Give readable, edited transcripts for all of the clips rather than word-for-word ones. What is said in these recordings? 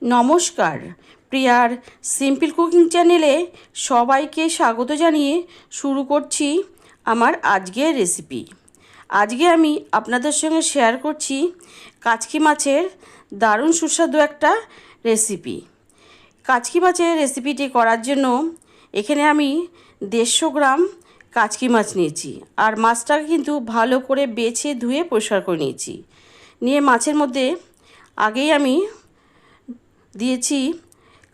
নমস্কার, প্রিয়ার simple cooking চ্যানেলে সবাইকে স্বাগত জানিয়ে শুরু করছি আমার আজকের রেসিপি। আজকে আমি আপনাদের সঙ্গে শেয়ার করছি কাচকি মাছের দারুণ সুস্বাদু একটা রেসিপি। কাচকি মাছের রেসিপিটি করার জন্য এখানে আমি 150 গ্রাম কাচকি মাছ নিয়েছি, আর মাছটাকে কিন্তু ভালো করে বেছে ধুয়ে পরিষ্কার করে নিয়েছি। নিয়ে মাছের মধ্যে আগেই আমি দিয়েছি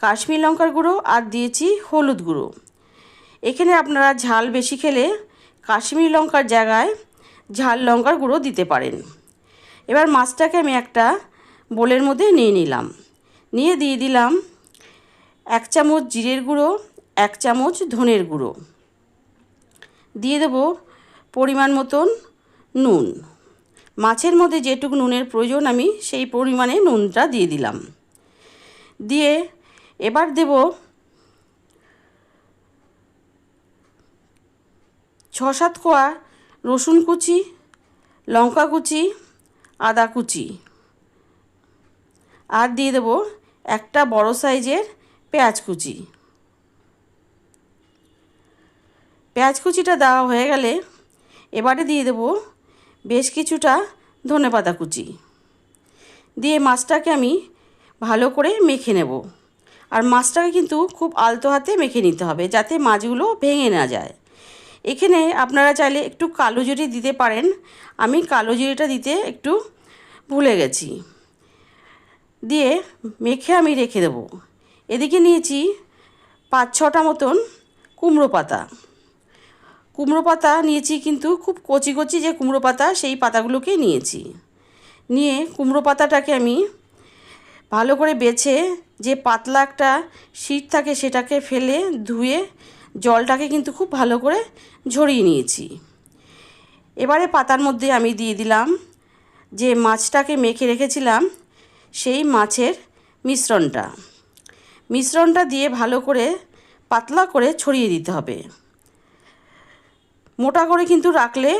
কাশ্মীর লঙ্কার গুঁড়ো আর দিয়েছি হলুদ গুঁড়ো। এখানে আপনারা ঝাল বেশি খেলে কাশ্মীর লঙ্কার জায়গায় ঝাল লঙ্কার গুঁড়ো দিতে পারেন। এবার মাছটাকে আমি একটা বোলের মধ্যে নিয়ে নিলাম। নিয়ে দিয়ে দিলাম 1 চামচ জিরের গুঁড়ো, 1 চামচ ধনের গুঁড়ো, দিয়ে দেব পরিমাণ মতন নুন। মাছের মধ্যে যেটুকু নুনের প্রয়োজন আমি সেই পরিমাণে নুনটা দিয়ে দিলাম। দিয়ে এবার দেব 6-7 কোয়া রসুন কুচি, লঙ্কা কুচি, আদা কুচি, আর দিয়ে দেব একটা বড় সাইজের পেঁয়াজ কুচি। পেঁয়াজ কুচিটা দেওয়া হয়ে গেলে এবারে দিয়ে দেব বেশ কিছুটা ধনেপাতা কুচি। দিয়ে মাছটাকে আমি ভালো করে মেখে নেব। আর মাছটাকে কিন্তু খুব আলতো হাতে মেখে নিতে হবে যাতে মাছগুলো ভেঙে না যায়। এখানে আপনারা চাইলে একটু কালো জিরে দিতে পারেন, আমি কালো জিরেটা দিতে একটু ভুলে গেছি। দিয়ে মেখে আমি রেখে দেব। এদিকে নিয়েছি 5-6টা মতন কুমড়ো পাতা। কুমড়ো পাতা নিয়েছি কিন্তু খুব কচি কচি যে কুমড়ো পাতা, সেই পাতাগুলোকে নিয়েছি। নিয়ে কুমড়ো পাতাটাকে আমি ভালো করে বেছে যে পাতলা একটা শীট থাকে সেটাকে ফেলে ধুয়ে জলটাকে কিন্তু খুব ভালো করে ঝরিয়ে নিয়েছি। এবারে পাতার মধ্যে আমি দিয়ে দিলাম যে মাছটাকে মেখে রেখেছিলাম সেই মাছের মিশ্রণটা দিয়ে ভালো করে পাতলা করে ছড়িয়ে দিতে হবে। মোটা করে কিন্তু রাখলে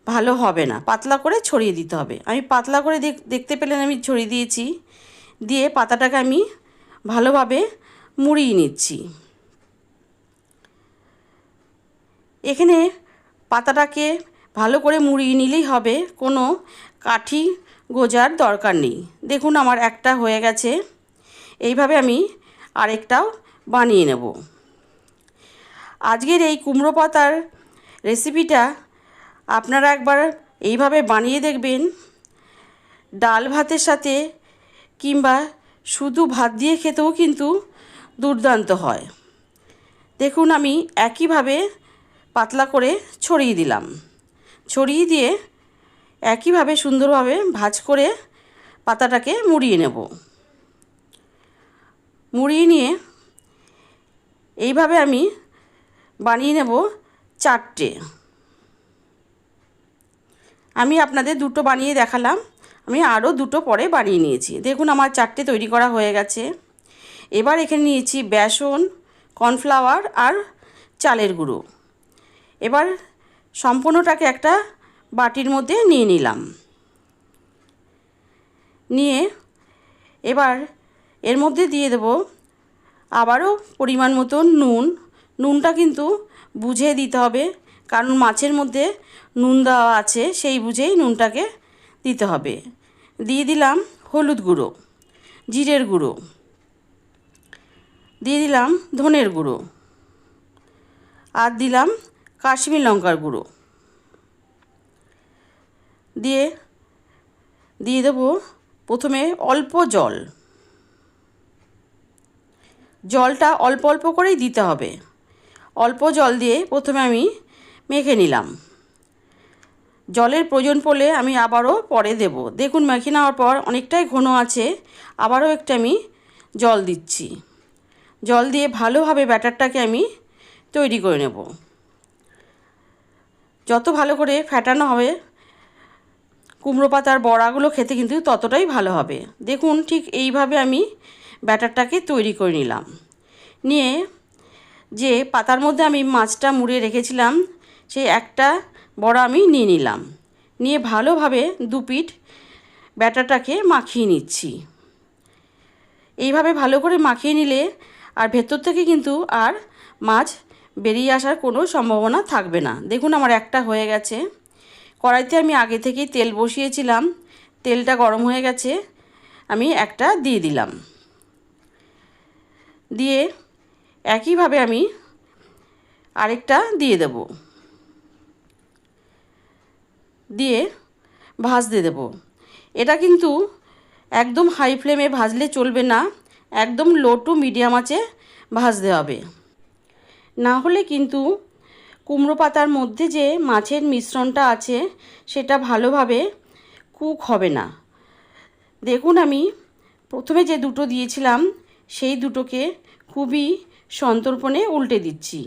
ভালো হবে না, পাতলা করে ছড়িয়ে দিতে হবে। আমি পাতলা করে দেখতে পেলেন আমি ছড়িয়ে দিয়েছি। দিয়ে পাতাটাকে আমি ভালোভাবে মুড়িয়ে নিচ্ছি। এখানে পাতাটাকে ভালো করে মুড়িয়ে নিলেই হবে, কোনো কাঠি গোজার দরকার নেই। দেখুন আমার একটা হয়ে গেছে। এইভাবে আমি আরেকটাও বানিয়ে নেব। আজকের এই কুমড়ো পাতার রেসিপিটা আপনারা একবার এইভাবে বানিয়ে দেখবেন। ডাল ভাতের সাথে কিংবা শুধু ভাত দিয়ে খেতেও কিন্তু দুর্দান্ত হয়। দেখুন আমি একইভাবে পাতলা করে ছড়িয়ে দিলাম। ছড়িয়ে দিয়ে একইভাবে সুন্দরভাবে ভাঁজ করে পাতাটাকে মুড়িয়ে নেব। মুড়িয়ে নিয়ে এইভাবে আমি বানিয়ে নেব 4টে। আমি আপনাদের 2টো বানিয়ে দেখালাম, আমি আরও 2টো পরে বানিয়ে নিয়েছি। দেখুন আমার 4টে তৈরি করা হয়ে গেছে। এবার এখানে নিয়েছি বেসন, কর্নফ্লাওয়ার আর চালের গুঁড়ো। এবার সম্পূর্ণটাকে একটা বাটির মধ্যে নিয়ে নিলাম। নিয়ে এবার এর মধ্যে দিয়ে দেব আবারও পরিমাণ মতন নুন। নুনটা কিন্তু বুঝে দিতে হবে, কারণ মাছের মধ্যে নুন দেওয়া আছে, সেই বুঝেই নুনটাকে দিতে হবে। দিয়ে দিলাম হলুদ গুঁড়ো, জিরের গুঁড়ো, দিয়ে দিলাম ধনের গুঁড়ো, আর দিলাম কাশ্মীর লঙ্কার গুঁড়ো। দিয়ে দেবো প্রথমে অল্প জল। জলটা অল্প অল্প করেই দিতে হবে। অল্প জল দিয়ে প্রথমে আমি মেখে নিলাম। জলের প্রয়োজন পড়লে আমি আবারও পরে দেব। দেখুন মেখে নেওয়ার পর অনেকটাই ঘন আছে, আবারও একটা আমি জল দিচ্ছি। জল দিয়ে ভালোভাবে ব্যাটারটাকে আমি তৈরি করে নেব। যত ভালো করে ফেটানো হবে কুমড়ো পাতার বড়াগুলো খেতে কিন্তু ততটাই ভালো হবে। দেখুন ঠিক এইভাবে আমি ব্যাটারটাকে তৈরি করে নিলাম। নিয়ে যে পাতার মধ্যে আমি মাছটা মুড়িয়ে রেখেছিলাম সেই একটা বড়া আমি নিয়ে নিলাম। নিয়ে ভালোভাবে 2 পিঠ ব্যাটারটাকে মাখিয়ে নিচ্ছি। এইভাবে ভালো করে মাখিয়ে নিলে আর ভেতর থেকে কিন্তু আর মাছ বেরিয়ে আসার কোনো সম্ভাবনা থাকবে না। দেখুন আমার একটা হয়ে গেছে। কড়াইতে আমি আগে থেকেই তেল বসিয়েছিলাম, তেলটা গরম হয়ে গেছে, আমি একটা দিয়ে দিলাম। দিয়ে একইভাবে আমি আরেকটা দিয়ে দেব, দিয়ে ভাজতে দেব। এটা কিন্তু একদম হাই ফ্লেমে ভাজলে চলবে না, একদম লো টু মিডিয়াম আঁচে ভাজতে হবে, না হলে কিন্তু কুমড়ো পাতার মধ্যে যে মাছের মিশ্রণটা আছে সেটা ভালোভাবে কুক হবে না। দেখুন আমি প্রথমে যে দুটো দিয়েছিলাম সেই দুটোকে খুবই সন্তর্পণে উল্টে দিচ্ছি।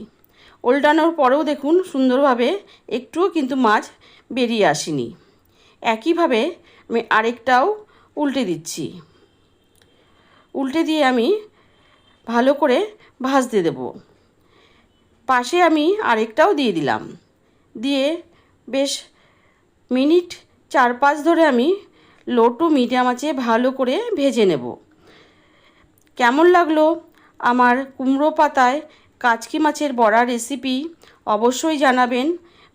উল্টানোর পরেও দেখুন সুন্দরভাবে একটুও কিন্তু মাছ বেরিয়ে আসেনি। একইভাবে আমি আরেকটাও উল্টে দিচ্ছি। উল্টে দিয়ে আমি ভালো করে ভাজতে দেব। পাশে আমি আরেকটাও দিয়ে দিলাম, দিয়ে বেশ মিনিট 4-5 ধরে আমি লো টু মিডিয়াম আঁচে ভালো করে ভেজে নেব। কেমন লাগলো আমার কুমড়ো পাতায় কাচকি মাছের বড়া রেসিপি অবশ্যই জানাবেন।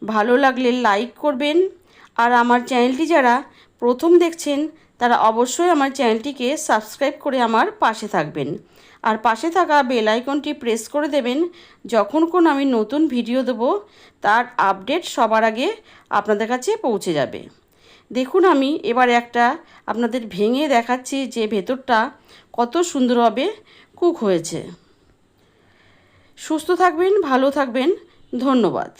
ভালো লাগলে লাইক করবেন, আর আমার চ্যানেলটি যারা প্রথম দেখছেন তারা অবশ্যই আমার চ্যানেলটিকে সাবস্ক্রাইব করে আমার পাশে থাকবেন, আর পাশে থাকা বেল আইকনটি প্রেস করে দেবেন। যখন কোনো আমি নতুন ভিডিও দেব তার আপডেট সবার আগে আপনাদের কাছে পৌঁছে যাবে। দেখুন আমি এবার একটা আপনাদের ভেঙে দেখাচ্ছি যে ভেতরটা কত সুন্দরভাবে কুক হয়েছে। সুস্থ থাকবেন, ভালো থাকবেন, ধন্যবাদ।